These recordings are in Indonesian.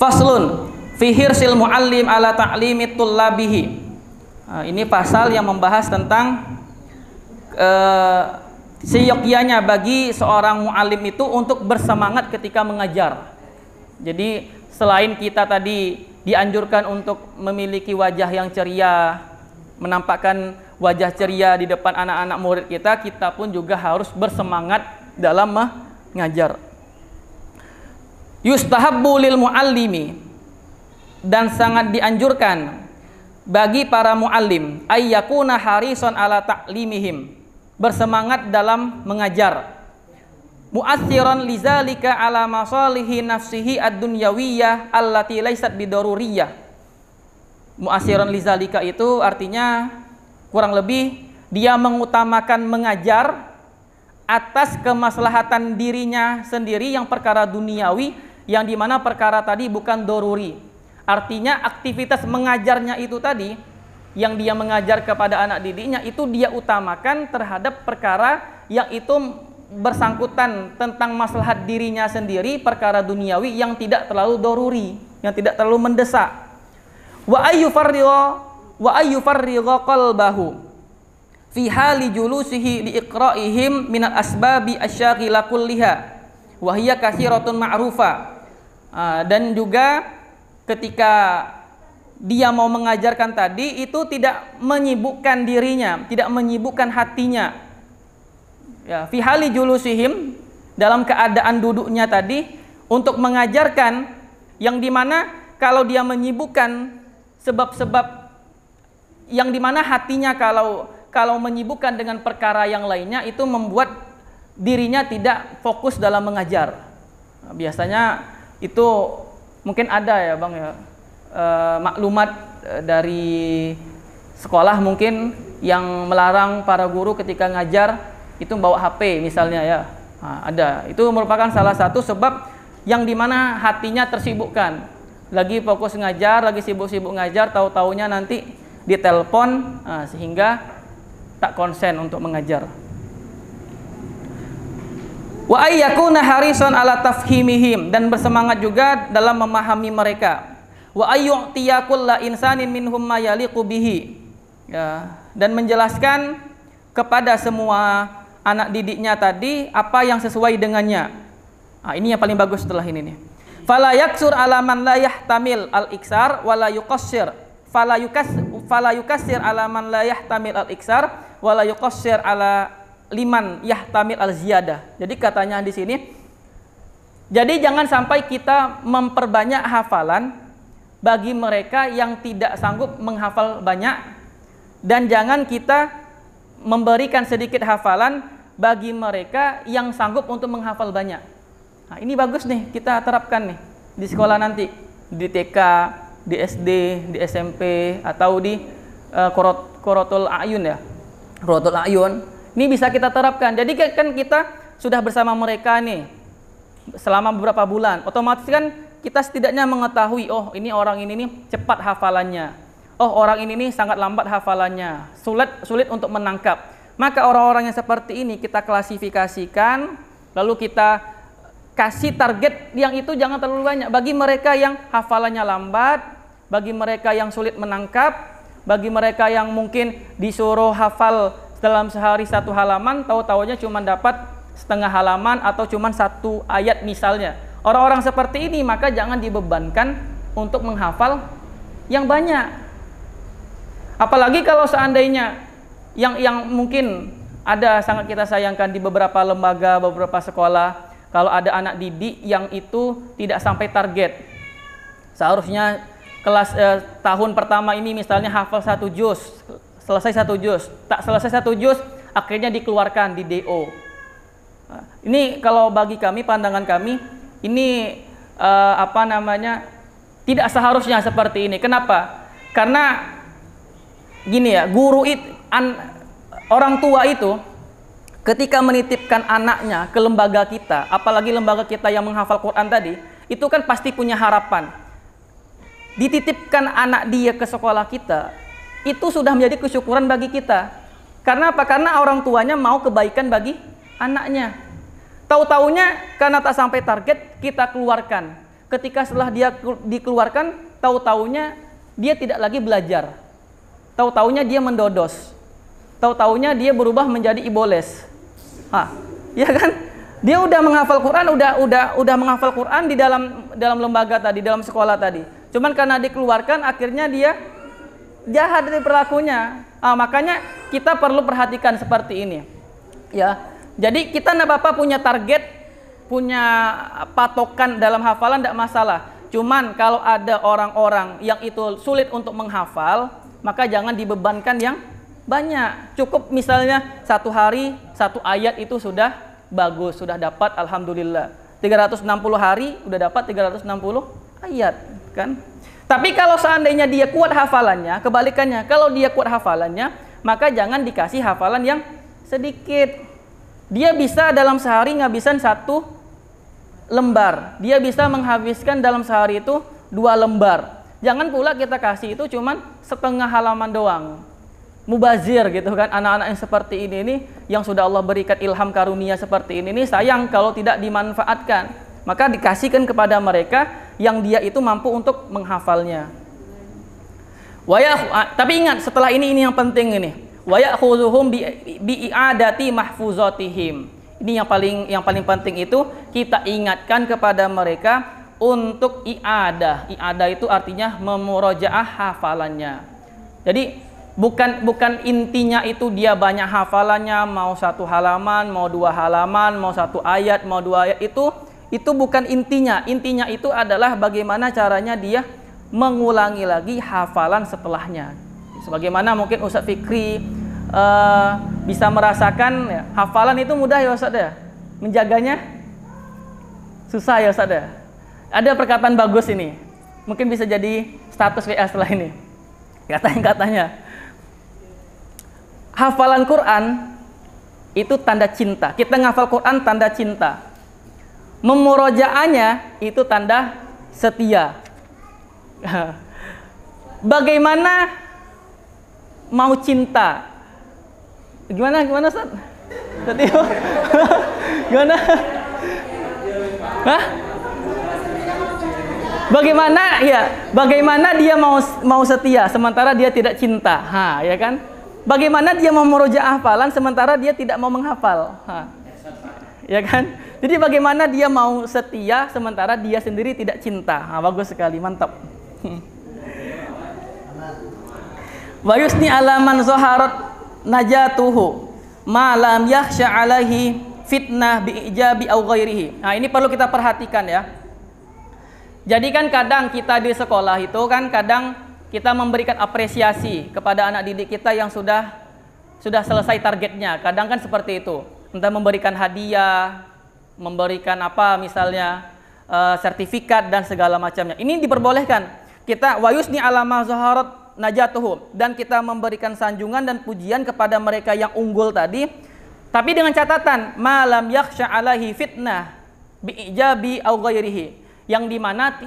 Faslun fi hirsil muallim ala ta'limi tullabihi. Ini pasal yang membahas tentang seyogyanya bagi seorang muallim itu untuk bersemangat ketika mengajar. Jadi selain kita tadi dianjurkan untuk memiliki wajah yang ceria, menampakkan wajah ceria di depan anak-anak murid kita, kita pun juga harus bersemangat dalam mengajar. Yustahabbu lil muallimi, dan sangat dianjurkan bagi para muallim ayyakuna harison ala ta'limihim, bersemangat dalam mengajar, mu'assiran lizalika ala masalihi nafsihi ad-dunyawiyah allati laysat bidaruriyah. Mu'assiran lizalika itu artinya kurang lebih dia mengutamakan mengajar atas kemaslahatan dirinya sendiri yang perkara duniawi, yang dimana perkara tadi bukan doruri. Artinya aktivitas mengajarnya itu tadi, yang dia mengajar kepada anak didiknya itu dia utamakan terhadap perkara yang itu bersangkutan tentang maslahat dirinya sendiri, perkara duniawi yang tidak terlalu doruri, yang tidak terlalu mendesak. Wa ayyufarriqa qalbahu fi hali julusihi li iqra'ihim minal asbabi asyaghila kulliha wa hiya katsiratun ma'rufa. Dan juga ketika dia mau mengajarkan tadi itu tidak menyibukkan dirinya, tidak menyibukkan hatinya. Ya, fi hali julusihim, dalam keadaan duduknya tadi untuk mengajarkan, yang dimana kalau dia menyibukkan sebab-sebab yang dimana hatinya kalau menyibukkan dengan perkara yang lainnya itu membuat dirinya tidak fokus dalam mengajar. Nah, biasanya itu mungkin ada ya Bang ya, maklumat dari sekolah mungkin yang melarang para guru ketika ngajar itu bawa HP misalnya ya. Nah, ada. Itu merupakan salah satu sebab yang dimana hatinya tersibukkan. Lagi fokus ngajar, lagi sibuk-sibuk ngajar, tahu-taunya nanti ditelepon, sehingga tak konsen untuk mengajar. Wa ayyakuna harisan ala tafhimihim, dan bersemangat juga dalam memahami mereka. Wa ayyu'tiyakulla insanin minhum ma yaliqu bihi, ya, dan menjelaskan kepada semua anak didiknya tadi apa yang sesuai dengannya. Nah, ini yang paling bagus setelah ini nih. Fala yaksur ala man la yahtamil al-iksar wala yuqassir. Fala yukassir ala man la yahtamil al-iksar wala yuqassir ala liman yahtamil al-ziyadah. Jadi katanya di sini, jadi jangan sampai kita memperbanyak hafalan bagi mereka yang tidak sanggup menghafal banyak, dan jangan kita memberikan sedikit hafalan bagi mereka yang sanggup untuk menghafal banyak. Nah, ini bagus nih kita terapkan nih di sekolah nanti, di TK, di SD, di SMP, atau di Qurratul A'yun ya. Qurratul A'yun. Ini bisa kita terapkan. Jadi kan kita sudah bersama mereka nih selama beberapa bulan. Otomatis kan kita setidaknya mengetahui, oh ini orang ini nih cepat hafalannya. Oh orang ini nih sangat lambat hafalannya. Sulit untuk menangkap. Maka orang-orang yang seperti ini kita klasifikasikan, lalu kita kasih target yang itu jangan terlalu banyak. Bagi mereka yang hafalannya lambat, bagi mereka yang sulit menangkap, bagi mereka yang mungkin disuruh hafal dalam sehari satu halaman, tahu-taunya cuma dapat setengah halaman atau cuma satu ayat misalnya. Orang-orang seperti ini maka jangan dibebankan untuk menghafal yang banyak. Apalagi kalau seandainya yang mungkin ada, sangat kita sayangkan di beberapa lembaga, beberapa sekolah, kalau ada anak didik yang itu tidak sampai target. Seharusnya kelas tahun pertama ini misalnya hafal 1 juz, selesai 1 juz, tak selesai 1 juz, akhirnya dikeluarkan di DO. Ini kalau bagi kami, pandangan kami, ini tidak seharusnya seperti ini. Kenapa? Karena gini ya, orang tua itu ketika menitipkan anaknya ke lembaga kita, apalagi lembaga kita yang menghafal Quran tadi, itu kan pasti punya harapan. Dititipkan anak dia ke sekolah kita, itu sudah menjadi kesyukuran bagi kita. Karena apa? Karena orang tuanya mau kebaikan bagi anaknya. Tahu-taunya karena tak sampai target kita keluarkan. ketika setelah dia dikeluarkan, tahu-taunya dia tidak lagi belajar. Tahu-taunya dia mendodos. Tahu-taunya dia berubah menjadi iboles. Ya kan? Dia udah menghafal Quran, udah menghafal Quran di dalam lembaga tadi, dalam sekolah tadi. Cuman karena dikeluarkan, akhirnya dia jahat dari perilakunya. Makanya kita perlu perhatikan seperti ini. Ya. Jadi kita enggak apa-apa punya target, punya patokan dalam hafalan enggak masalah. Cuman kalau ada orang-orang yang itu sulit untuk menghafal, maka jangan dibebankan yang banyak. Cukup misalnya 1 hari 1 ayat itu sudah bagus, sudah dapat alhamdulillah. 360 hari udah dapat 360 ayat, kan? Tapi kalau seandainya dia kuat hafalannya, kebalikannya, kalau dia kuat hafalannya, maka jangan dikasih hafalan yang sedikit. Dia bisa dalam sehari ngabisin 1 lembar. Dia bisa menghabiskan dalam sehari itu 2 lembar. Jangan pula kita kasih itu cuman setengah halaman doang. Mubazir gitu kan. Anak-anak yang seperti ini yang sudah Allah berikan ilham karunia seperti ini sayang kalau tidak dimanfaatkan. Maka dikasihkan kepada mereka yang dia itu mampu untuk menghafalnya. Tapi ingat, setelah ini yang penting ini. Wa ya'khuzuhum bi i'adati mahfuzatihim. Ini yang paling penting itu kita ingatkan kepada mereka untuk i'adah. I'adah itu artinya memurojaah hafalannya. Jadi bukan intinya itu dia banyak hafalannya, mau 1 halaman, mau 2 halaman, mau 1 ayat, mau 2 ayat, itu bukan intinya. Intinya itu adalah bagaimana caranya dia mengulangi lagi hafalan setelahnya. Sebagaimana mungkin Ustadz Fikri bisa merasakan ya, hafalan itu mudah ya Ustadz ya, menjaganya susah ya Ustadz ya. Ada perkataan bagus ini, mungkin bisa jadi status WA setelah ini. Katanya hafalan Quran itu tanda cinta. Kita ngafal Quran tanda cinta. Memurojaahnya itu tanda setia. Bagaimana mau cinta? Gimana Ustaz? Setia? Gimana? Hah? Bagaimana dia mau setia sementara dia tidak cinta? Ya kan? Bagaimana dia mau memurojaah hafalan sementara dia tidak mau menghafal? Ya kan? Jadi bagaimana dia mau setia sementara dia sendiri tidak cinta? Bagus sekali, mantap. Wa yusni alaman zaharat najatuhu ma lam yakhsha alaihi fitnah bi ijabi au ghairihi. Ini perlu kita perhatikan ya. Jadi kan kadang kita di sekolah itu kan kadang kita memberikan apresiasi kepada anak didik kita yang sudah selesai targetnya. Kadang kan seperti itu. Entah memberikan hadiah, memberikan apa misalnya sertifikat dan segala macamnya. Ini diperbolehkan. Kita wa yusni alama zaharat najatuhum, dan kita memberikan sanjungan dan pujian kepada mereka yang unggul tadi, tapi dengan catatan malam yakhsha alaihi fitnah bi'ijabi au ghairihi, yang dimana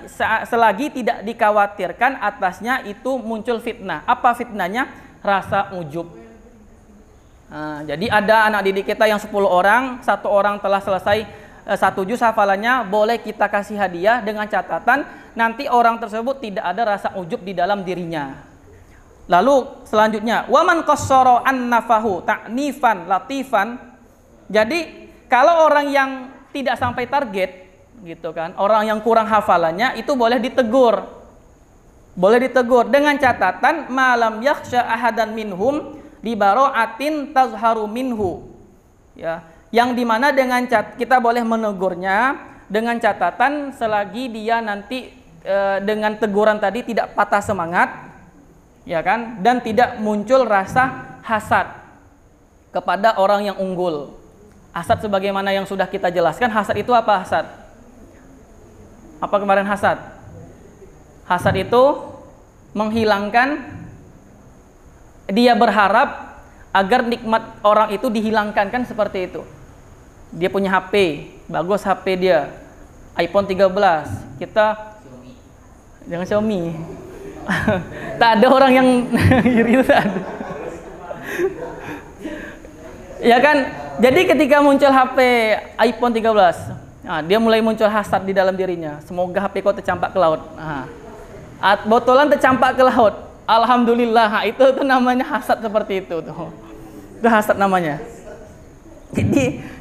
selagi tidak dikhawatirkan atasnya itu muncul fitnah. Apa fitnahnya? Rasa ujub. Jadi ada anak didik kita yang 10 orang, 1 orang telah selesai 1 juz hafalannya, boleh kita kasih hadiah dengan catatan nanti orang tersebut tidak ada rasa ujub di dalam dirinya. Lalu selanjutnya waman qassara an nafahu ta'nifan latifan. Jadi kalau orang yang tidak sampai target gitu kan, orang yang kurang hafalannya itu boleh ditegur. Boleh ditegur dengan catatan malam yakhsha ahadan minhum bi bara'atin tazharu minhu. Ya, yang dimana dengan kita boleh menegurnya dengan catatan selagi dia nanti dengan teguran tadi tidak patah semangat. Ya kan, dan tidak muncul rasa hasad kepada orang yang unggul. Hasad sebagaimana yang sudah kita jelaskan. Hasad itu apa hasad? Apa kemarin hasad? Hasad itu menghilangkan, dia berharap agar nikmat orang itu dihilangkan, kan seperti itu. Dia punya HP, bagus HP dia, iPhone 13, kita jangan Xiaomi. Tak ada orang yang iri itu tak ada. Ya kan? Jadi ketika muncul HP iPhone 13, Nah, dia mulai muncul hasad di dalam dirinya. Semoga HP kau tercampak ke laut. Nah, botolan tercampak ke laut. Alhamdulillah. Nah, itu namanya hasad seperti itu tuh. Itu hasad namanya.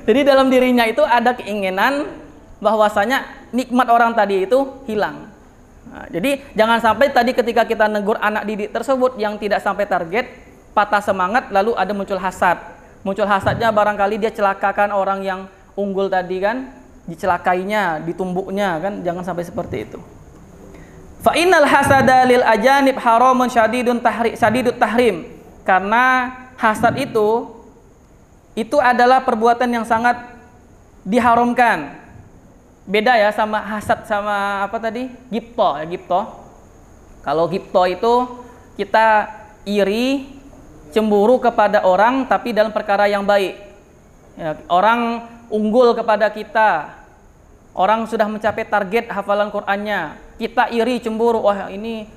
Jadi dalam dirinya itu ada keinginan bahwasanya nikmat orang tadi itu hilang. Nah, jadi jangan sampai tadi ketika kita negur anak didik tersebut yang tidak sampai target, patah semangat lalu ada muncul hasad. Muncul hasadnya barangkali dia celakakan orang yang unggul tadi kan, dicelakainya, ditumbuknya kan, jangan sampai seperti itu. Fa innal hasada lil ajanib haramun syadidut tahrim. Karena hasad itu adalah perbuatan yang sangat diharamkan. Beda ya sama hasad sama apa tadi? Ghibthah ya, ghibthah. Kalau ghibthah itu kita iri, cemburu kepada orang tapi dalam perkara yang baik. Ya, orang unggul kepada kita, orang sudah mencapai target hafalan Qur'annya, kita iri, cemburu, wah ini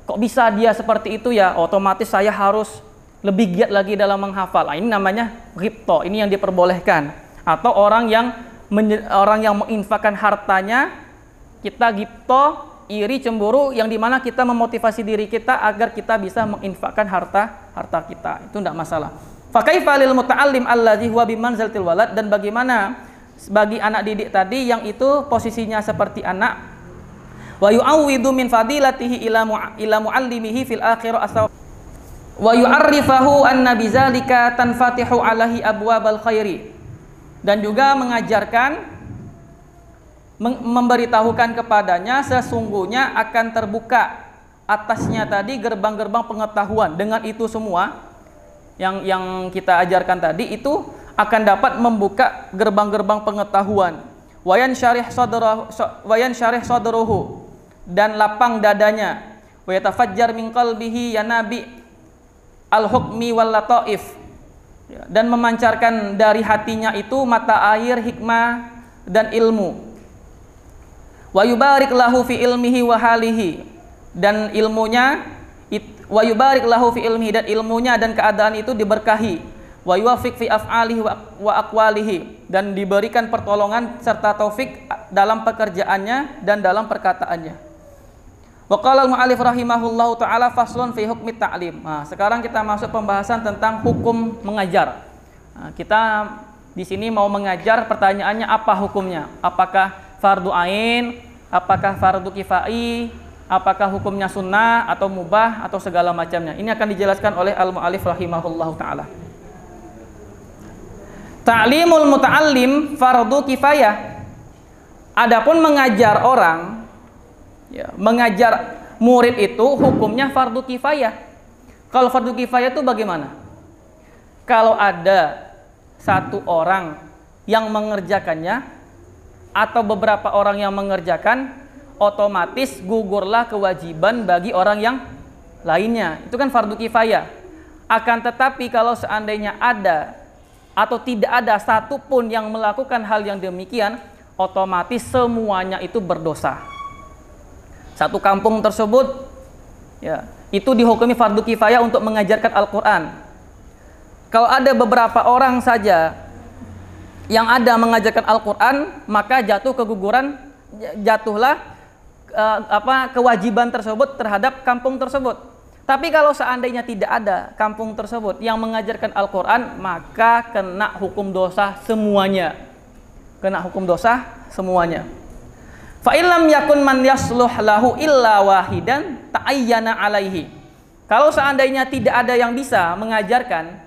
kok bisa dia seperti itu ya, otomatis saya harus lebih giat lagi dalam menghafal. Nah, ini namanya ghibthah, ini yang diperbolehkan. Atau orang yang menginfakkan hartanya, kita ghibthah, iri, cemburu, yang dimana kita memotivasi diri kita agar kita bisa menginfakkan harta kita, itu tidak masalah. Fakaifa lil muta'allim allazi huwa bimanzilatil walad, dan bagaimana bagi anak didik tadi yang itu posisinya seperti anak, wa yu'awwidu min fadilatihi ila muallimihi fil akhirah wa yu'arrifahu anna bizalika tanfatihu alaihi abwabal khairi, dan juga mengajarkan, memberitahukan kepadanya sesungguhnya akan terbuka atasnya tadi gerbang-gerbang pengetahuan. Dengan itu semua yang kita ajarkan tadi itu akan dapat membuka gerbang-gerbang pengetahuan. Wayan syarih sadruhu, dan lapang dadanya. Wa yatafajjar min qalbihi yanabi al-hukmi wal lataif, dan memancarkan dari hatinya itu mata air hikmah dan ilmu. Wa yubarik lahu fi ilmihi wa halihi, dan ilmunya wa yubarik lahu fi ilmihi, dan ilmunya dan keadaan itu diberkahi. Wa yuwafiq fi af'alihi wa aqwalihi, dan diberikan pertolongan serta taufik dalam pekerjaannya dan dalam perkataannya. Wa qala al-mu'allif rahimahullahu taala faslun fi hukmi ta'lim. Nah, sekarang kita masuk pembahasan tentang hukum mengajar. Nah, kita di sini mau mengajar, pertanyaannya apa hukumnya? Apakah fardu ain, apakah fardu kifai, apakah hukumnya sunnah atau mubah atau segala macamnya? Ini akan dijelaskan oleh al-mu'allif rahimahullahu taala. Ta'limul muta'allim fardu kifayah. Adapun mengajar orang, ya, mengajar murid itu hukumnya fardu kifayah. Kalau fardu kifayah itu bagaimana? Kalau ada satu orang yang mengerjakannya atau beberapa orang yang mengerjakan, otomatis gugurlah kewajiban bagi orang yang lainnya. Itu kan fardu kifayah. Akan tetapi kalau seandainya ada atau tidak ada satupun yang melakukan hal yang demikian, otomatis semuanya itu berdosa. Satu kampung tersebut, ya, itu dihukumi fardu kifayah untuk mengajarkan Al-Quran. Kalau ada beberapa orang saja yang ada mengajarkan Al-Quran, maka jatuhlah kewajiban tersebut terhadap kampung tersebut. Tapi kalau seandainya tidak ada kampung tersebut yang mengajarkan Al-Quran, maka kena hukum dosa semuanya. Kena hukum dosa semuanya. Fa illam yakun man yasluh lahu illa wahidan ta'ayyana alaihi. Kalau seandainya tidak ada yang bisa mengajarkan,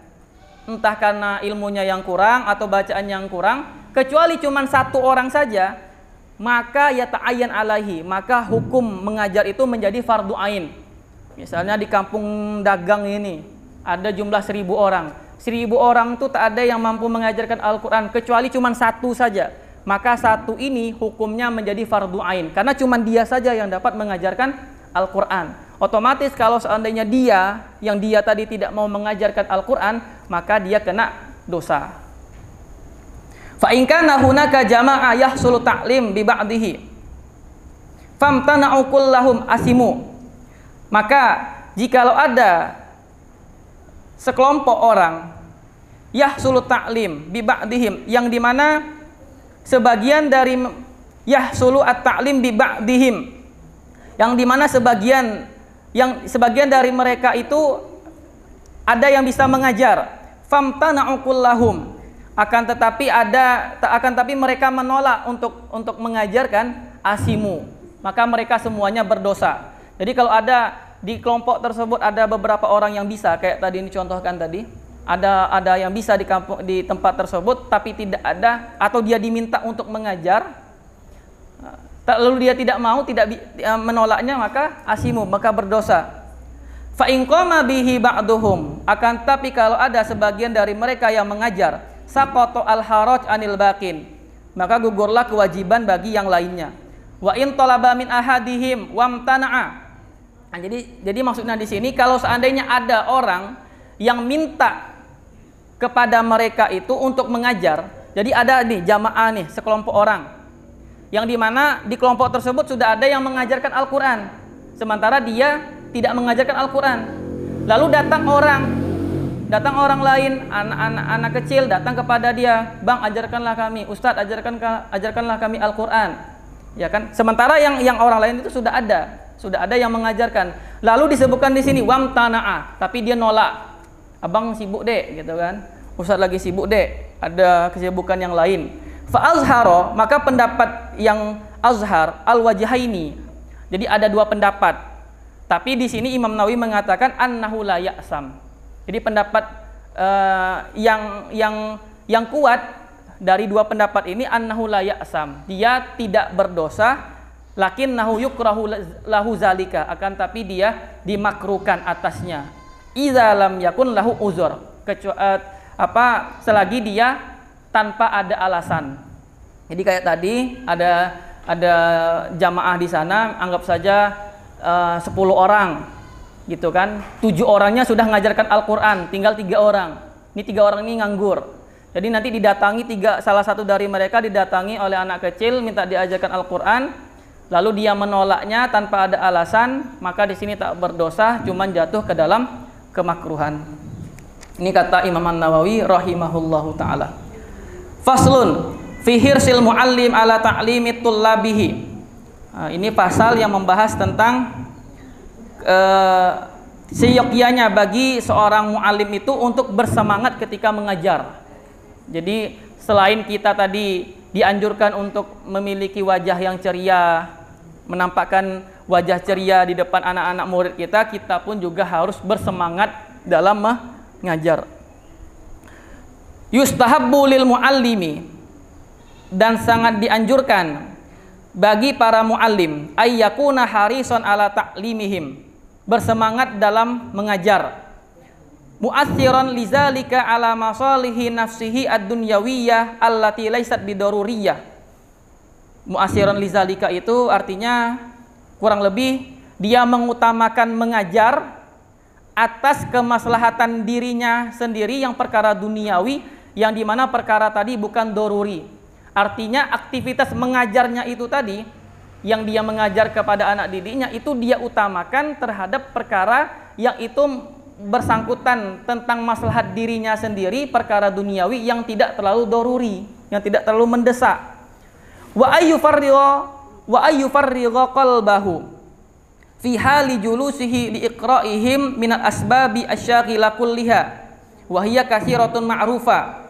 entah karena ilmunya yang kurang atau bacaan yang kurang, kecuali cuma satu orang saja, maka ya ta'ayyan alaihi, maka hukum mengajar itu menjadi fardu ain. Misalnya di kampung dagang ini ada jumlah 1000 orang. 1000 orang itu tak ada yang mampu mengajarkan Al-Quran kecuali cuma satu saja. Maka satu ini hukumnya menjadi fardu ain karena cuma dia saja yang dapat mengajarkan Al-Quran. Otomatis kalau seandainya dia tadi tidak mau mengajarkan Al-Quran, maka dia kena dosa. Fa in kana hunaka jama'ah yahsulu ta'lim bi ba'dihi famtana'u kullahum asimu. Maka jikalau ada sekelompok orang yahsulu ta'lim bi ba'dihim, yang dimana sebagian dari yahsulu at-ta'lim bi ba'dihim, yang dimana sebagian dari mereka itu ada yang bisa mengajar, famtana'u kullahum, akan tetapi mereka menolak untuk mengajarkan, asimu, maka mereka semuanya berdosa. Jadi kalau ada di kelompok tersebut ada beberapa orang yang bisa, kayak tadi dicontohkan tadi, ada yang bisa di tempat tersebut, tapi tidak ada, atau dia diminta untuk mengajar, lalu dia tidak mau, menolaknya, maka asimu, maka berdosa. Fa in qama bihi ba'duhum, akan tapi kalau ada sebagian dari mereka yang mengajar, saqata al-haraj anil baqin, maka gugurlah kewajiban bagi yang lainnya. Wa in talaba min ahadihim wamtana'a. Nah, jadi maksudnya di sini, kalau seandainya ada orang yang minta kepada mereka itu untuk mengajar, jadi ada nih jamaah nih, sekelompok orang yang dimana di kelompok tersebut sudah ada yang mengajarkan Al-Quran, sementara dia tidak mengajarkan Al-Quran. Lalu datang orang lain, anak kecil datang kepada dia, bang ajarkanlah kami, ustadz ajarkanlah kami Al-Quran, ya kan? Sementara yang orang lain itu sudah ada yang mengajarkan. Lalu disebutkan di sini wamtana'a, tapi dia nolak, abang sibuk dek, gitu kan? Ustadz lagi sibuk dek, ada kesibukan yang lain. Fa azharo, maka pendapat yang azhar al-wajhaini. Jadi ada dua pendapat. Tapi di sini Imam Nawawi mengatakan annahu la ya'sam. Jadi pendapat yang kuat dari dua pendapat ini, annahu la ya'sam, dia tidak berdosa, lakinnahu yukrahu lahu zalika, akan tapi dia dimakruhkan atasnya, idza lam yakun lahu uzur, selagi dia tanpa ada alasan. Jadi kayak tadi ada jamaah di sana, anggap saja 10 orang gitu kan, 7 orangnya sudah mengajarkan Al-Quran, tinggal 3 orang. Ini 3 orang ini nganggur. Jadi nanti didatangi salah satu dari mereka didatangi oleh anak kecil minta diajarkan Al-Quran, lalu dia menolaknya tanpa ada alasan, maka di sini tak berdosa, cuman jatuh ke dalam kemakruhan. Ini kata Imam An-Nawawi rahimahullahu taala. Faslun fi hirsil muallim ala ta'limi tullabihi. Ini pasal yang membahas tentang seyogyanya bagi seorang muallim itu untuk bersemangat ketika mengajar. Jadi selain kita tadi dianjurkan untuk memiliki wajah yang ceria, menampakkan wajah ceria di depan anak-anak murid kita pun juga harus bersemangat dalam mengajar. Yustahabbu lil muallimi, dan sangat dianjurkan bagi para muallim, ayyakuna harison ala ta'limihim, bersemangat dalam mengajar, mu'assiran lizalika ala masalihi nafsihi ad-dunyawiyah allati laysat bidaruriyah. Mu'assiran lizalika itu artinya kurang lebih dia mengutamakan mengajar atas kemaslahatan dirinya sendiri yang perkara duniawi, yang dimana perkara tadi bukan doruri. Artinya aktivitas mengajarnya itu tadi, yang dia mengajar kepada anak didiknya itu dia utamakan terhadap perkara yang itu bersangkutan tentang maslahat dirinya sendiri, perkara duniawi yang tidak terlalu doruri, yang tidak terlalu mendesak. Wa ayyufarriqa qalbahu fi hali julusihi li iqra'ihim min al-asbabi asyaghila kulliha wa hiya katsiratun ma'rufa.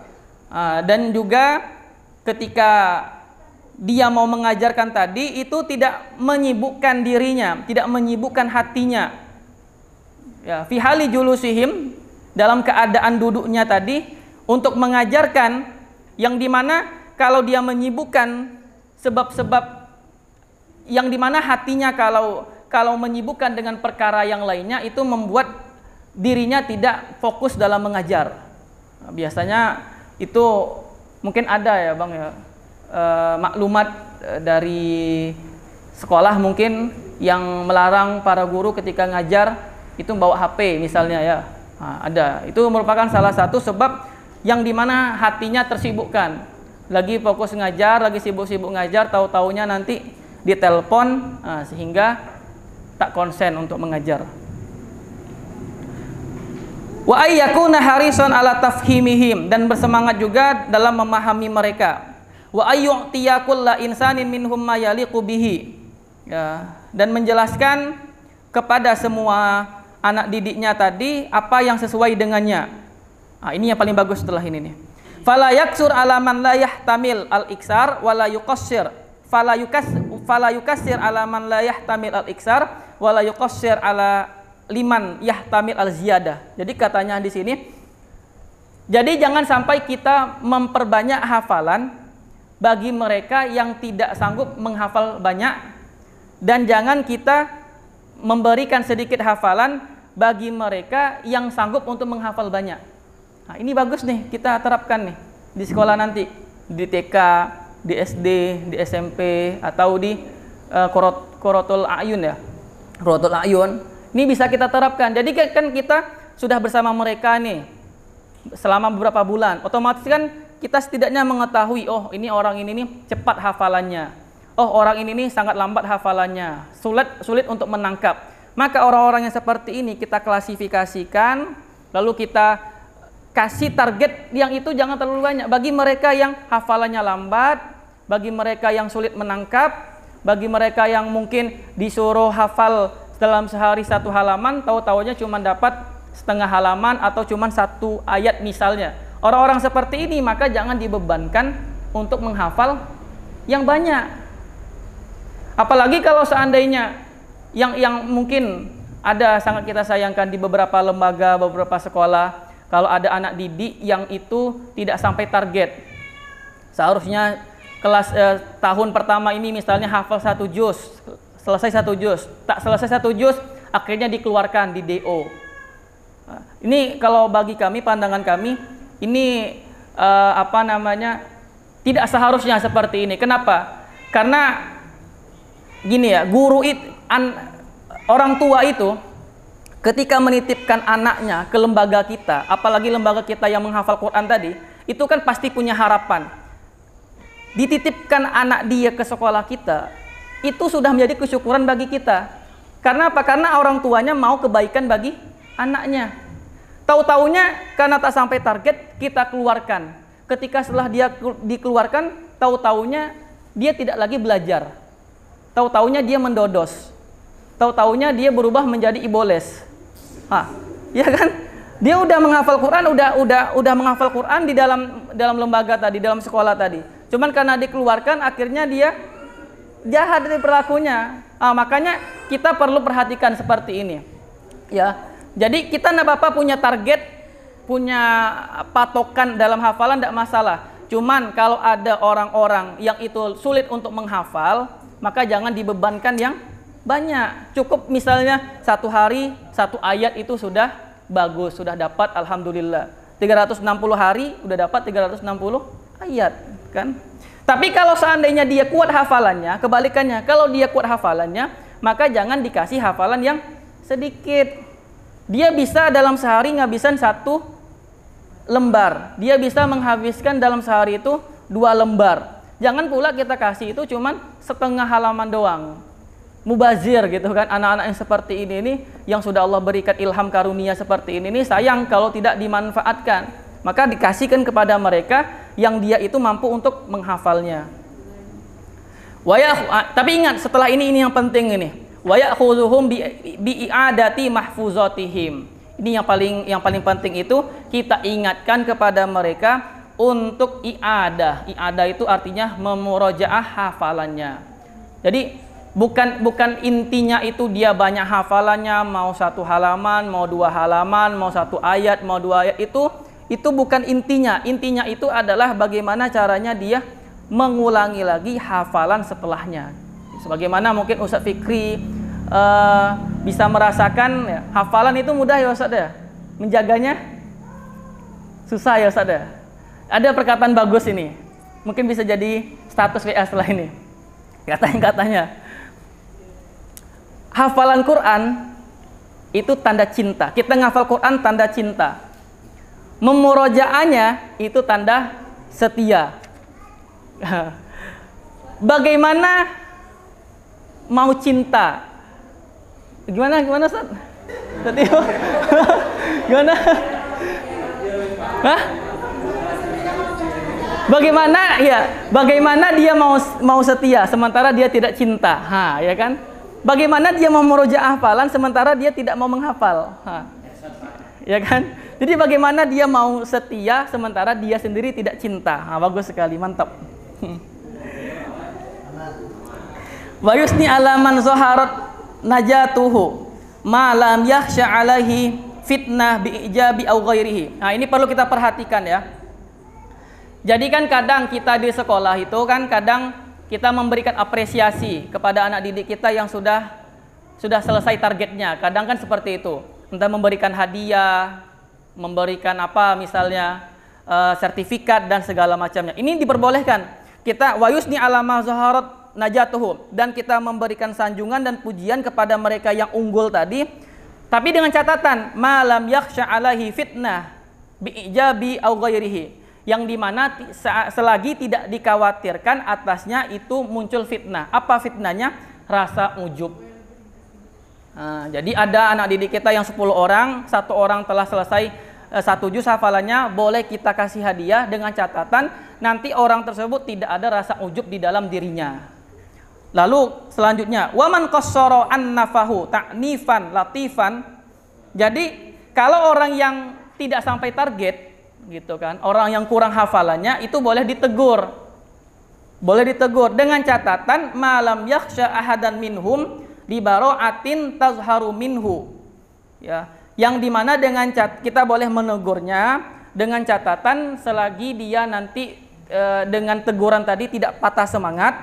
Dan juga ketika dia mau mengajarkan tadi itu tidak menyibukkan dirinya, tidak menyibukkan hatinya. Ya, fi hali julusihim, dalam keadaan duduknya tadi untuk mengajarkan, yang dimana kalau dia menyibukkan sebab-sebab yang dimana hatinya kalau menyibukkan dengan perkara yang lainnya itu membuat dirinya tidak fokus dalam mengajar. Nah, biasanya itu mungkin ada ya bang ya, maklumat dari sekolah mungkin yang melarang para guru ketika ngajar itu bawa HP misalnya ya. Nah, ada, itu merupakan salah satu sebab yang dimana hatinya tersibukkan, lagi fokus ngajar, lagi sibuk-sibuk ngajar, tahu-taunya nanti ditelepon, sehingga tak konsen untuk mengajar. Wa ayyakuna harisan ala tafhimihim, dan bersemangat juga dalam memahami mereka. wa ayyu'tiyakulla insanin minhum ma yaliqu bihi. Ya, dan menjelaskan kepada semua anak didiknya tadi apa yang sesuai dengannya. Nah, ini yang paling bagus setelah ini nih. Fala yaksur ala man la yahtamil al-iksar wala yuqassir. Fala yukassir ala man la yahtamil al-iksar wala yuqassir ala liman yahtamil al-ziyadah. Jadi katanya di sini, jadi jangan sampai kita memperbanyak hafalan bagi mereka yang tidak sanggup menghafal banyak, dan jangan kita memberikan sedikit hafalan bagi mereka yang sanggup untuk menghafal banyak. Nah, ini bagus nih kita terapkan nih di sekolah nanti, di TK, di SD, di SMP, atau di Qurratul A'yun ya. Qurratul A'yun. Ini bisa kita terapkan. Jadi kan kita sudah bersama mereka nih selama beberapa bulan. Otomatis kan kita setidaknya mengetahui, oh ini orang ini nih cepat hafalannya. Oh orang ini nih sangat lambat hafalannya. Sulit untuk menangkap. Maka orang-orang yang seperti ini kita klasifikasikan, lalu kita kasih target yang itu jangan terlalu banyak. Bagi mereka yang hafalannya lambat, bagi mereka yang sulit menangkap, bagi mereka yang mungkin disuruh hafal dalam sehari 1 halaman, tahu-taunya cuma dapat setengah halaman atau cuma 1 ayat misalnya. Orang-orang seperti ini maka jangan dibebankan untuk menghafal yang banyak. Apalagi kalau seandainya yang mungkin ada sangat kita sayangkan di beberapa lembaga, beberapa sekolah, kalau ada anak didik yang itu tidak sampai target. Seharusnya kelas tahun pertama ini misalnya hafal 1 juz, selesai 1 juz, tak selesai 1 juz, akhirnya dikeluarkan di DO. Ini kalau bagi kami, pandangan kami, ini tidak seharusnya seperti ini. Kenapa? Karena gini ya, orang tua itu ketika menitipkan anaknya ke lembaga kita, apalagi lembaga kita yang menghafal Quran tadi, itu kan pasti punya harapan. Dititipkan anak dia ke sekolah kita, itu sudah menjadi kesyukuran bagi kita. Karena apa? Karena orang tuanya mau kebaikan bagi anaknya. Tahu-taunya karena tak sampai target, kita keluarkan. Ketika setelah dia dikeluarkan, tahu-taunya dia tidak lagi belajar. Tahu-taunya dia mendodos. Tahu-taunya dia berubah menjadi iboles. Ya kan? Dia udah menghafal Quran, udah menghafal Quran di dalam lembaga tadi, dalam sekolah tadi. Cuman karena dikeluarkan, akhirnya dia jahat dari perilakunya. Makanya kita perlu perhatikan seperti ini. Ya. Jadi kita Bapak punya target, punya patokan dalam hafalan tidak masalah. Cuman kalau ada orang-orang yang itu sulit untuk menghafal, maka jangan dibebankan yang banyak. Cukup misalnya 1 hari 1 ayat itu sudah bagus, sudah dapat alhamdulillah. 360 hari udah dapat 360 ayat, kan? Tapi kalau seandainya dia kuat hafalannya, kebalikannya, kalau dia kuat hafalannya, maka jangan dikasih hafalan yang sedikit. Dia bisa dalam sehari ngabisin 1 lembar. Dia bisa menghabiskan dalam sehari itu 2 lembar. Jangan pula kita kasih itu cuman setengah halaman doang. Mubazir gitu kan, anak-anak yang seperti ini yang sudah Allah berikan ilham karunia seperti ini sayang kalau tidak dimanfaatkan. Maka dikasihkan kepada mereka yang dia itu mampu untuk menghafalnya. Tapi ingat, setelah ini yang penting ini. Wa ya'khuzuhum bi i'adati mahfuzatihim. Ini yang paling penting itu kita ingatkan kepada mereka untuk i'adah. I'adah itu artinya memurojaah hafalannya. Jadi bukan intinya itu dia banyak hafalannya, mau 1 halaman, mau 2 halaman, mau 1 ayat, mau 2 ayat, itu bukan intinya. Intinya itu adalah bagaimana caranya dia mengulangi lagi hafalan setelahnya. Sebagaimana mungkin Ustaz Fikri bisa merasakan ya, hafalan itu mudah ya Ustaz ya, menjaganya susah ya Ustaz ya. Ada perkataan bagus ini, mungkin bisa jadi status WA setelah ini. Katanya hafalan Quran itu tanda cinta. Kita ngafal Quran tanda cinta. Memurojaahnya itu tanda setia. Bagaimana mau cinta? Gimana Ustaz? Setia. Gimana? Hah? Bagaimana ya? Bagaimana dia mau setia sementara dia tidak cinta? Ya kan? Bagaimana dia mau merujaah hafalan sementara dia tidak mau menghafal? Ya kan? Jadi bagaimana dia mau setia sementara dia sendiri tidak cinta? Bagus sekali, mantap. Wa yusni ala man zaharat najatuhu ma lam yakhsha alaihi fitnah bi ijabi au ghairihi. Ini perlu kita perhatikan ya. Jadi kan kadang kita di sekolah itu kan kadang kita memberikan apresiasi kepada anak didik kita yang sudah selesai targetnya. Kadang kan seperti itu. Entah memberikan hadiah, memberikan apa misalnya sertifikat dan segala macamnya. Ini diperbolehkan. Kita wa yusni ala ma zaharat najatuhum, dan kita memberikan sanjungan dan pujian kepada mereka yang unggul tadi, tapi dengan catatan malam yakhsha alaihi fitnah bi ijabi au ghairihi, yang dimana selagi tidak dikhawatirkan atasnya itu muncul fitnah. Apa fitnahnya? Rasa ujub. Jadi ada anak didik kita yang 10 orang, 1 orang telah selesai 1 juz hafalannya, boleh kita kasih hadiah dengan catatan nanti orang tersebut tidak ada rasa ujub di dalam dirinya. Lalu selanjutnya, waman qassara an nafahu ta'nifan latifan. Jadi kalau orang yang tidak sampai target gitu kan, orang yang kurang hafalannya itu boleh ditegur. Boleh ditegur dengan catatan malam yakhsha ahadan minhum li bara'atin tazharu minhu. Ya, yang dimana dengan kita boleh menegurnya dengan catatan selagi dia nanti dengan teguran tadi tidak patah semangat,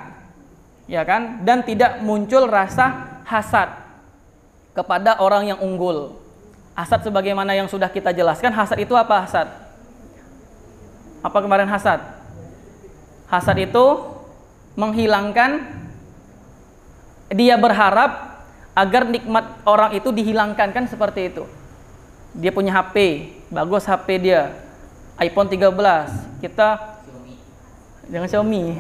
ya kan, dan tidak muncul rasa hasad kepada orang yang unggul. Hasad sebagaimana yang sudah kita jelaskan, hasad itu apa hasad? Apa kemarin hasad? Hasad itu menghilangkan, dia berharap agar nikmat orang itu dihilangkan, kan seperti itu. Dia punya HP, bagus HP dia, iPhone 13, kita jangan Xiaomi.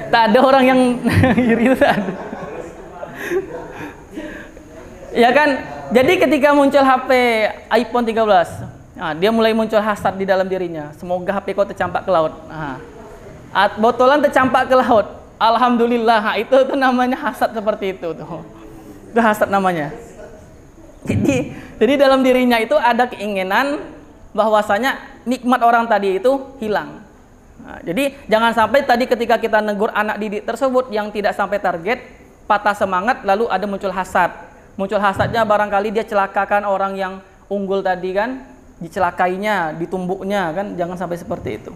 Tak ada orang yang iri, tak ada. Ya kan? Jadi ketika muncul HP iPhone 13, dia mulai muncul hasad di dalam dirinya. Semoga HP kau tercampak ke laut. Botolan tercampak ke laut. Alhamdulillah, itu namanya hasad seperti itu tuh. Itu hasad namanya. Jadi dalam dirinya itu ada keinginan bahwasanya nikmat orang tadi itu hilang. Jadi jangan sampai tadi ketika kita negur anak didik tersebut yang tidak sampai target, patah semangat, lalu ada muncul hasad. Muncul hasadnya barangkali dia celakakan orang yang unggul tadi kan, dicelakainya, ditumbuknya kan, jangan sampai seperti itu.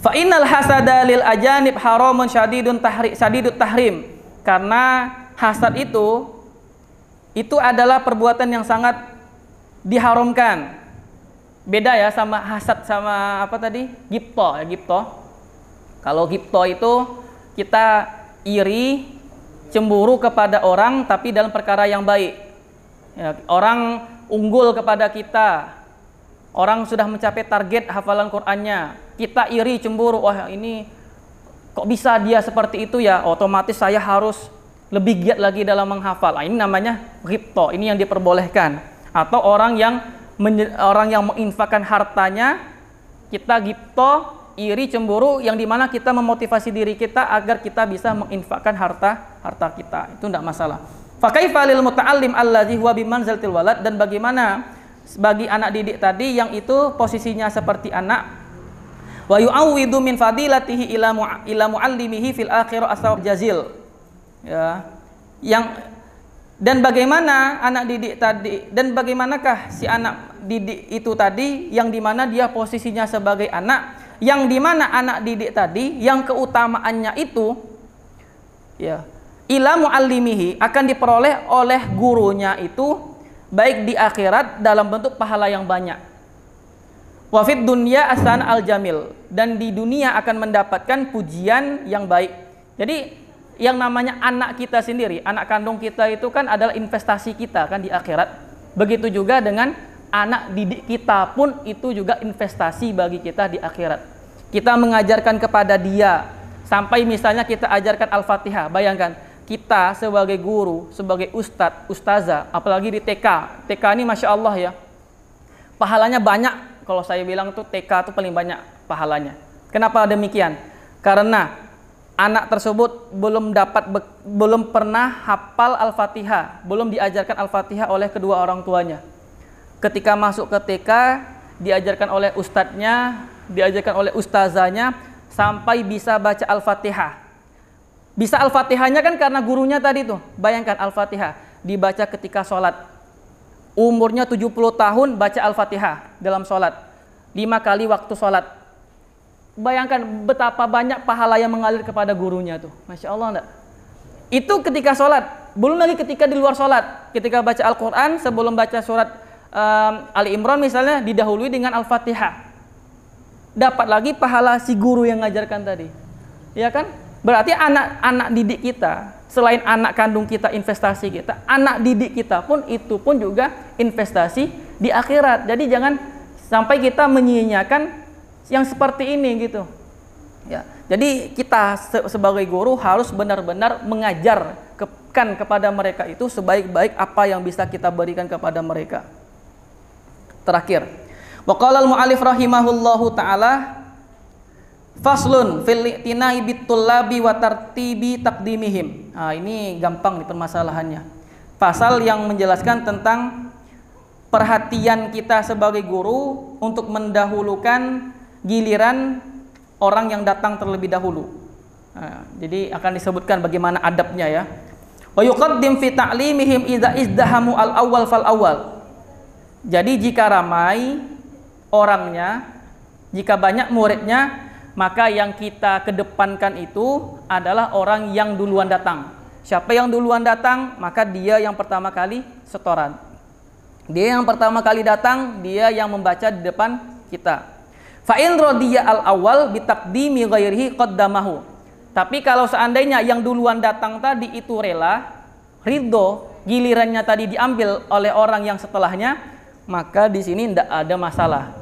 Fa innal hasada lil ajanib haramun syadidut tahrim. Karena hasad itu adalah perbuatan yang sangat diharamkan. Beda ya sama hasad sama apa tadi? Ghibthah, ya ghibthah. Kalau ghibthah itu kita iri, cemburu kepada orang tapi dalam perkara yang baik. Ya, orang unggul kepada kita, orang sudah mencapai target hafalan Qur'annya, kita iri, cemburu, wah ini kok bisa dia seperti itu ya, otomatis saya harus lebih giat lagi dalam menghafal. Ini namanya ghibthah, ini yang diperbolehkan. Atau orang yang menginfakkan hartanya, kita ghibthah, iri, cemburu, yang dimana kita memotivasi diri kita agar kita bisa menginfakkan harta kita. Itu tidak masalah. Fa kaifa lil muta'allim allazi huwa bimanzilatil walad, dan bagaimana bagi anak didik tadi yang itu posisinya seperti anak, wa yu'awwidu min fadilatihi ila muallimihi fil akhirah asawab jazil. Ya, dan bagaimana anak didik tadi, dan bagaimanakah si anak didik itu tadi yang dimana dia posisinya sebagai anak, yang dimana anak didik tadi yang keutamaannya itu ya ila muallimihi akan diperoleh oleh gurunya itu baik di akhirat dalam bentuk pahala yang banyak, wa fid dunya asan al jamil, dan di dunia akan mendapatkan pujian yang baik. Jadi yang namanya anak kita sendiri, anak kandung kita itu kan adalah investasi kita kan di akhirat. Begitu juga dengan anak didik kita pun itu juga investasi bagi kita di akhirat. Kita mengajarkan kepada dia sampai misalnya kita ajarkan Al-Fatihah. Bayangkan kita sebagai guru, sebagai ustadz, ustazah, apalagi di TK. TK ini Masya Allah ya, pahalanya banyak kalau saya bilang tuh TK tuh paling banyak pahalanya. Kenapa demikian? Karena anak tersebut belum pernah hafal Al-Fatihah, belum diajarkan Al-Fatihah oleh kedua orang tuanya. Ketika masuk ke TK, diajarkan oleh ustadznya, diajarkan oleh ustazanya, sampai bisa baca Al-Fatihah. Bisa Al-Fatihahnya kan karena gurunya tadi tuh. Bayangkan Al-Fatihah dibaca ketika sholat. Umurnya 70 tahun baca Al-Fatihah dalam sholat. 5 kali waktu sholat. Bayangkan betapa banyak pahala yang mengalir kepada gurunya tuh. Masya Allah enggak? Itu ketika sholat. Belum lagi ketika di luar sholat. Ketika baca Al-Quran, sebelum baca surat Ali Imran misalnya, didahului dengan Al-Fatihah. Dapat lagi pahala si guru yang ngajarkan tadi. Ya kan? Berarti anak-anak didik kita, selain anak kandung kita, investasi kita, anak didik kita pun itu pun juga investasi di akhirat. Jadi jangan sampai kita menyia-nyiakan yang seperti ini gitu. Ya. Jadi kita sebagai guru harus benar-benar mengajarkan kepada mereka itu sebaik-baik apa yang bisa kita berikan kepada mereka. Terakhir, wa qala al-mu'allif rahimahullahu taala, faslun fil i'tina'i bit-tullabi wa tartibi taqdimihim. Nah, ini gampang nih permasalahannya. Pasal yang menjelaskan tentang perhatian kita sebagai guru untuk mendahulukan giliran orang yang datang terlebih dahulu. Nah, jadi akan disebutkan bagaimana adabnya ya. Wa yuqaddim fi ta'limihim idza izdahamu al-awwal fal awwal. Jadi jika ramai orangnya, jika banyak muridnya, maka yang kita kedepankan itu adalah orang yang duluan datang. Siapa yang duluan datang, maka dia yang pertama kali setoran. Dia yang pertama kali datang, dia yang membaca di depan kita. Fa in radiya al-awwal bi taqdimi ghairihi qaddamahu. Tapi kalau seandainya yang duluan datang tadi itu rela, ridho, gilirannya tadi diambil oleh orang yang setelahnya, maka di sini tidak ada masalah.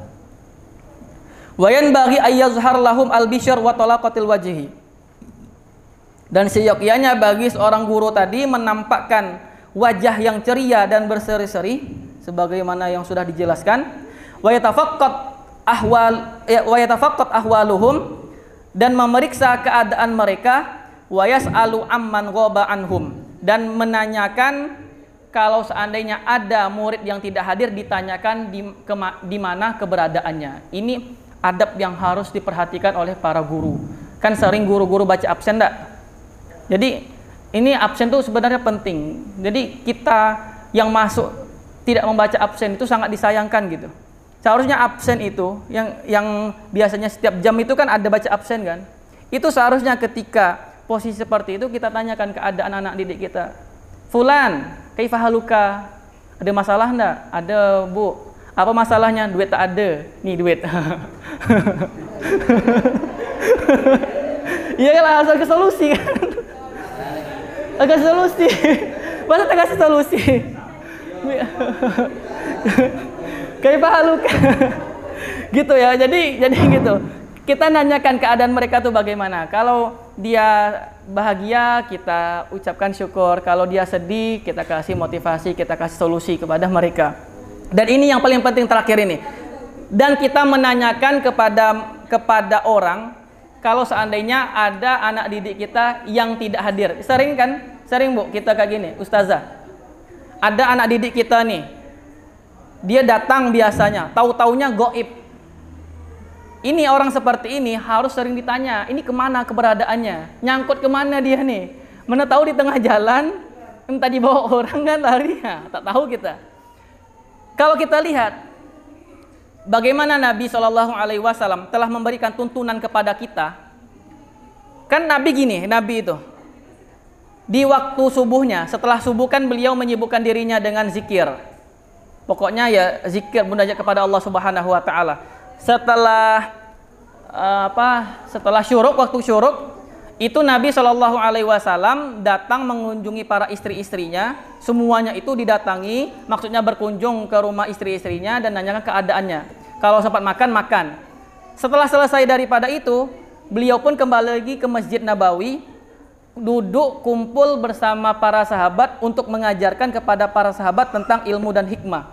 Wayan bagi ayyazhar lahum al-bisyar wa talaqatil wajhi. Dan seyogyanya bagi seorang guru tadi menampakkan wajah yang ceria dan berseri-seri sebagaimana yang sudah dijelaskan. Wa yatafaqqat ahwaluhum, dan memeriksa keadaan mereka. Wa yas'alu amman ghaba anhum, dan menanyakan kalau seandainya ada murid yang tidak hadir, ditanyakan di mana keberadaannya. Ini adab yang harus diperhatikan oleh para guru. Kan sering guru-guru baca absen enggak? Jadi ini absen itu sebenarnya penting. Jadi kita yang masuk tidak membaca absen itu sangat disayangkan gitu. Seharusnya absen itu yang biasanya setiap jam itu kan ada baca absen kan. Itu seharusnya ketika posisi seperti itu kita tanyakan keadaan anak didik kita. Fulan, kaifa haluka? Ada masalah enggak? Ada, Bu. Apa masalahnya? Duit tak ada. Nih duit. Iya kan, harus ada solusi kan. Agak solusi. Masa tak kasih solusi? Kayak pahaluka. Gitu ya. Jadi gitu. Kita nanyakan keadaan mereka tuh bagaimana. Kalau dia bahagia, kita ucapkan syukur. Kalau dia sedih, kita kasih motivasi, kita kasih solusi kepada mereka. Dan ini yang paling penting terakhir ini. Dan kita menanyakan kepada orang kalau seandainya ada anak didik kita yang tidak hadir. Sering kan? Sering Bu, kita kayak gini, Ustazah. Ada anak didik kita nih. Dia datang biasanya, tahu-taunya gaib. Ini orang seperti ini harus sering ditanya, ini kemana keberadaannya? Nyangkut kemana dia nih? Mana tahu di tengah jalan, entah dibawa orang kan lari, ya, tak tahu kita. Kalau kita lihat bagaimana Nabi SAW telah memberikan tuntunan kepada kita, kan Nabi gini, Nabi itu di waktu subuhnya, setelah subuh kan beliau menyibukkan dirinya dengan zikir. Pokoknya ya zikir munajat kepada Allah Subhanahu Wa Taala. Setelah syuruk, waktu syuruk itu Nabi SAW datang mengunjungi para istri-istrinya. Semuanya itu didatangi, maksudnya berkunjung ke rumah istri-istrinya dan nanyakan keadaannya. Kalau sempat makan, makan. Setelah selesai daripada itu, beliau pun kembali lagi ke Masjid Nabawi, duduk kumpul bersama para sahabat untuk mengajarkan kepada para sahabat tentang ilmu dan hikmah.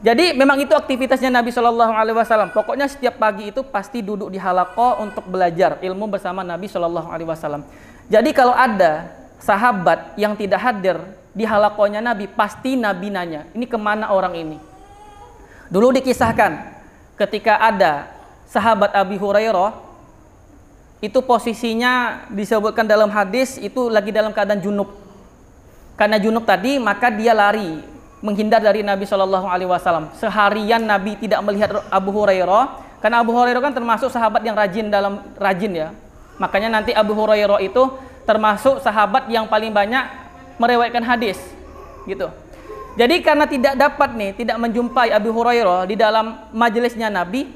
Jadi memang itu aktivitasnya Nabi Shallallahu Alaihi Wasallam. Pokoknya setiap pagi itu pasti duduk di halaqah untuk belajar ilmu bersama Nabi Shallallahu Alaihi Wasallam. Jadi kalau ada sahabat yang tidak hadir di halaqahnya Nabi, pasti Nabi nanya, ini kemana orang ini? Dulu dikisahkan ketika ada sahabat Abi Hurairah, itu posisinya disebutkan dalam hadis itu lagi dalam keadaan junub. Karena junub tadi maka dia lari menghindar dari Nabi Shallallahu Alaihi Wasallam. Seharian Nabi tidak melihat Abu Hurairah, karena Abu Hurairah kan termasuk sahabat yang rajin ya. Makanya nanti Abu Hurairah itu termasuk sahabat yang paling banyak meriwayatkan hadis, gitu. Jadi karena tidak menjumpai Abu Hurairah di dalam majelisnya Nabi,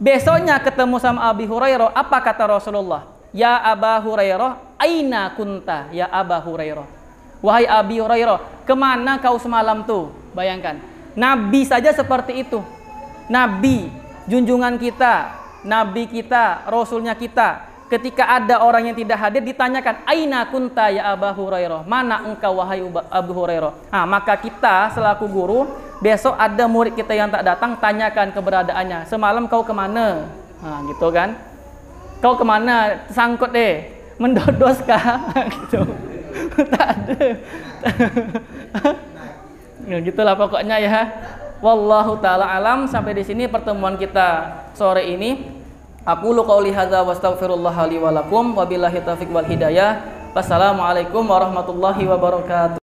besoknya ketemu sama Abu Hurairah, apa kata Rasulullah? Ya Abu Hurairah, aina kunta ya Abu Hurairah? Wahai Abi Hurairah, kemana kau semalam tuh? Bayangkan, Nabi saja seperti itu. Nabi, junjungan kita, Nabi kita, Rasulnya kita. Ketika ada orang yang tidak hadir, ditanyakan, Aina kunta ya Abu Hurairah? Mana engkau wahai Abu Hurairah? Nah, maka kita selaku guru, besok ada murid kita yang tak datang, tanyakan keberadaannya. Semalam kau kemana? Nah, gitu kan? Kau kemana? Sangkut deh, mendodos kah? Gitu. Tak ada. Ya gitulah pokoknya ya. Wallahu taala alam. Sampai di sini pertemuan kita sore ini. Aqulu qouli hadza wa astaghfirullah li wa lakum wa billahi taufiq wal hidayah. Wassalamualaikum warahmatullahi wabarakatuh.